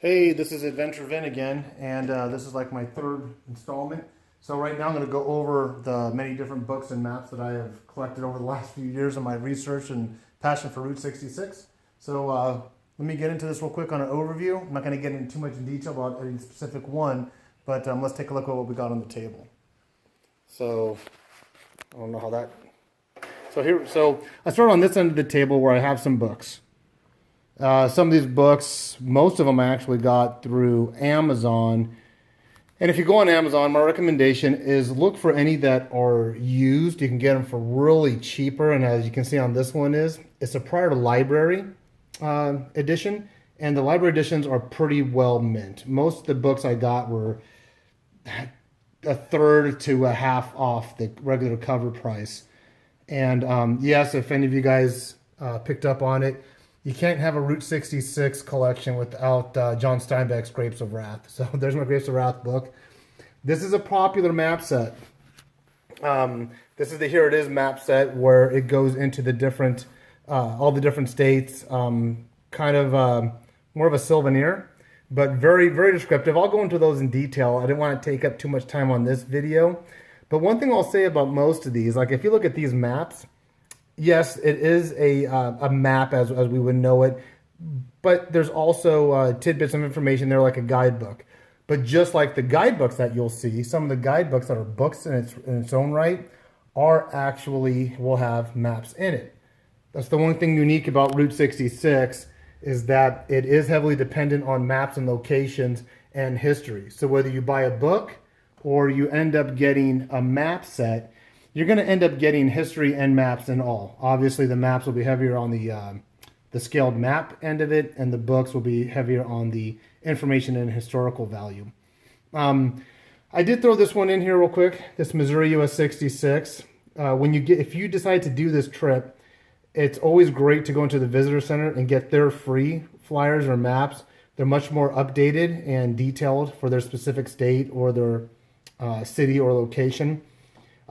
Hey, this is Adventure Vin again, and this is like my third installment. So right now I'm going to go over the many different books and maps that I have collected over the last few years of my research and passion for Route 66. So let me get into this real quick on an overview. I'm not going to get into too much in detail about any specific one, but let's take a look at what we got on the table. So I don't know how that. So I start on this end of the table where I have some books. Some of these books, most of them I actually got through Amazon. And if you go on Amazon, my recommendation is look for any that are used. You can get them for really cheaper. And as you can see on this one it's a prior to library edition. And the library editions are pretty well mint. Most of the books I got were a third to a half off the regular cover price. And yes, if any of you guys picked up on it, you can't have a Route 66 collection without John Steinbeck's Grapes of Wrath. So there's my Grapes of Wrath book. This is a popular map set. This is the Here It Is map set where it goes into the different, all the different states, kind of more of a souvenir, but very, very descriptive. I'll go into those in detail. I didn't want to take up too much time on this video. But one thing I'll say about most of these, like if you look at these maps, yes, it is a map as we would know it, but there's also tidbits of information there like a guidebook. But just like the guidebooks that you'll see, some of the guidebooks that are books in its own right are actually will have maps in it. That's the one thing unique about Route 66 is that it is heavily dependent on maps and locations and history. So whether you buy a book or you end up getting a map set, you're going to end up getting history and maps in all. Obviously, the maps will be heavier on the scaled map end of it, and the books will be heavier on the information and historical value. I did throw this one in here real quick. This Missouri US 66. If you decide to do this trip, it's always great to go into the visitor center and get their free flyers or maps. They're much more updated and detailed for their specific state or their city or location.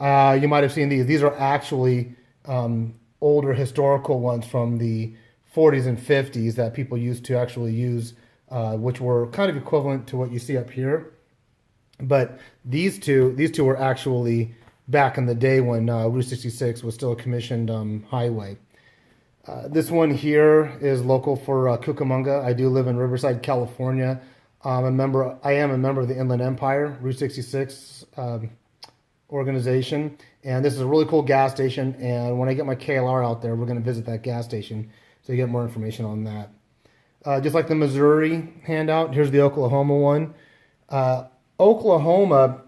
You might have seen these. These are actually older historical ones from the 40s and 50s that people used to actually use, which were kind of equivalent to what you see up here. But these two were actually back in the day when Route 66 was still a commissioned highway. This one here is local for Cucamonga. I do live in Riverside, California. I am a member of the Inland Empire, Route 66 organization, and this is a really cool gas station, and when I get my KLR out there, we're going to visit that gas station so you get more information on that. Just like the Missouri handout, here's the Oklahoma one. Oklahoma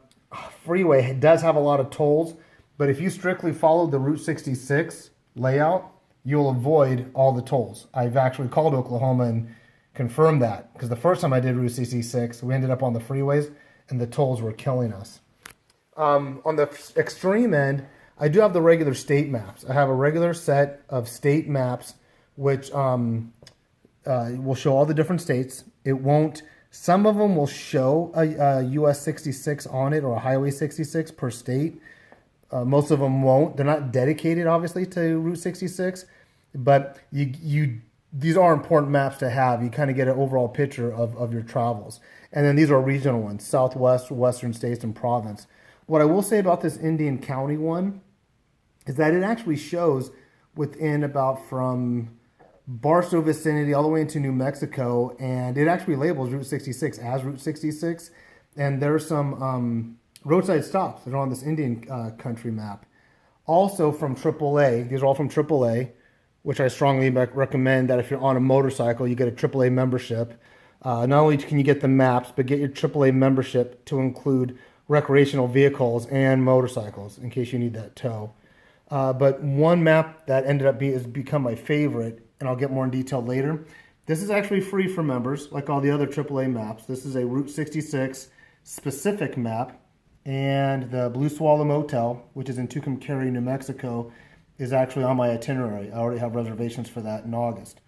freeway does have a lot of tolls, but if you strictly follow the Route 66 layout, you'll avoid all the tolls. I've actually called Oklahoma and confirmed that, because the first time I did Route 66, we ended up on the freeways, and the tolls were killing us. On the extreme end, I do have the regular state maps. I have a regular set of state maps, which will show all the different states. It won't. Some of them will show a US 66 on it or a Highway 66 per state. Most of them won't. They're not dedicated, obviously, to Route 66, but these are important maps to have. You kind of get an overall picture of your travels. And then these are regional ones, Southwest, Western states, and province. What I will say about this Indian County one is that it actually shows within about from Barstow vicinity all the way into New Mexico, and it actually labels Route 66 as Route 66. And there's some roadside stops that are on this Indian country map. Also from AAA, these are all from AAA, which I strongly recommend that if you're on a motorcycle, you get a AAA membership. Not only can you get the maps, but get your AAA membership to include recreational vehicles and motorcycles in case you need that tow. But one map that ended up has become my favorite, and I'll get more in detail later. This is actually free for members, like all the other AAA maps. This is a Route 66 specific map, and the Blue Swallow Motel, which is in Tucumcari, New Mexico, is actually on my itinerary. I already have reservations for that in August.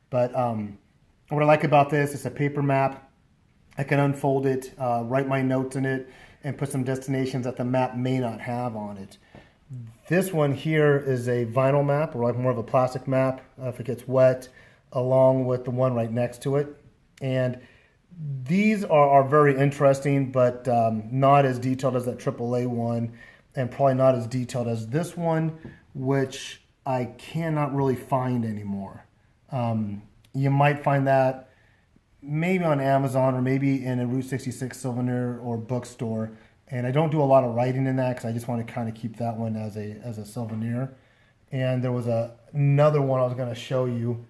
But what I like about this, it's a paper map. I can unfold it, write my notes in it, and put some destinations that the map may not have on it. This one here is a vinyl map, or like more of a plastic map if it gets wet, along with the one right next to it. And These are very interesting, but not as detailed as that AAA one, and probably not as detailed as this one, which I cannot really find anymore. You might find that maybe on Amazon or maybe in a Route 66 souvenir or bookstore. And I don't do a lot of writing in that because I just want to kind of keep that one as a souvenir. And there was another one I was going to show you.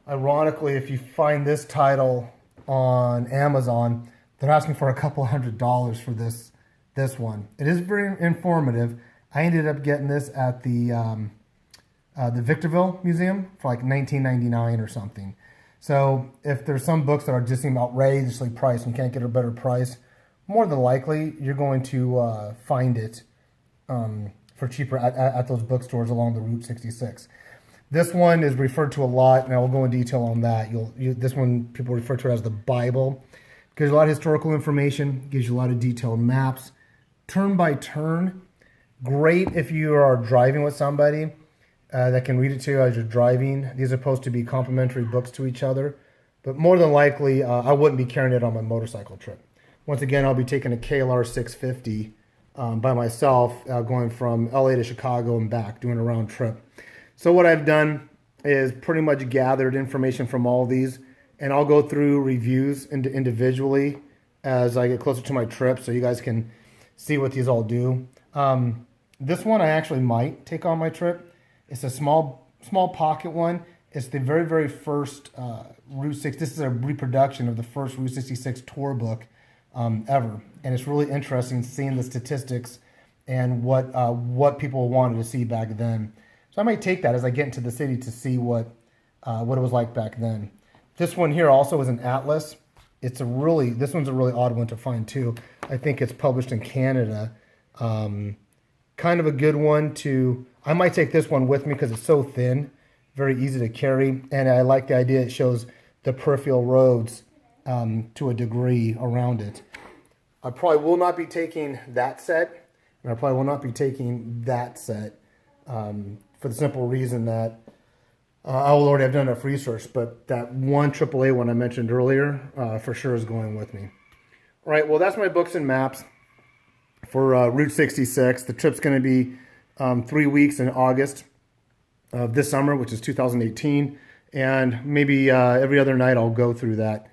Ironically, if you find this title on Amazon, they're asking for a couple $100 for this one. It is very informative. I ended up getting this at the Victorville Museum for like $19.99 or something. So if there's some books that are just seem outrageously priced and can't get a better price, more than likely you're going to find it for cheaper at those bookstores along the Route 66. This one is referred to a lot, and I will go in detail on that. This one, people refer to it as the Bible. It gives you a lot of historical information, gives you a lot of detailed maps, turn by turn. Great if you are driving with somebody that can read it to you as you're driving. These are supposed to be complementary books to each other, but more than likely, I wouldn't be carrying it on my motorcycle trip. Once again, I'll be taking a KLR 650 by myself, going from LA to Chicago and back, doing a round trip. So what I've done is pretty much gathered information from all these, and I'll go through reviews individually as I get closer to my trip so you guys can see what these all do. This one I actually might take on my trip. It's a small pocket one. It's the very, very first Route 6. This is a reproduction of the first Route 66 tour book ever. And it's really interesting seeing the statistics and what people wanted to see back then. So I might take that as I get into the city to see what it was like back then. This one here also is an atlas. This one's a really odd one to find too. I think it's published in Canada. Kind of a good one I might take this one with me because it's so thin, very easy to carry. And I like the idea it shows the peripheral roads to a degree around it. I probably will not be taking that set, and I probably will not be taking that set for the simple reason that I will already have done enough research, but that one AAA one I mentioned earlier for sure is going with me. All right, well, that's my books and maps for Route 66. The trip's going to be 3 weeks in August of this summer, which is 2018, and maybe every other night I'll go through that.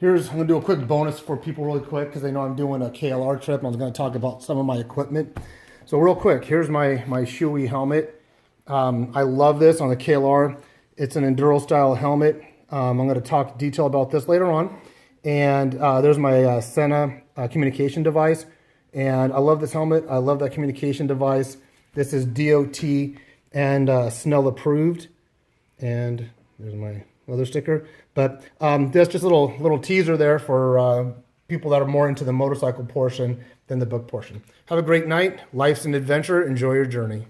I'm going to do a quick bonus for people really quick because they know I'm doing a KLR trip, and I was going to talk about some of my equipment. So real quick, here's my Shoei helmet. I love this on the KLR. It's an Enduro style helmet. I'm going to talk detail about this later on. And there's my Sena communication device. And I love this helmet. I love that communication device. This is DOT and Snell approved. And there's my other sticker. But that's just a little teaser there for people that are more into the motorcycle portion than the book portion. Have a great night. Life's an adventure. Enjoy your journey.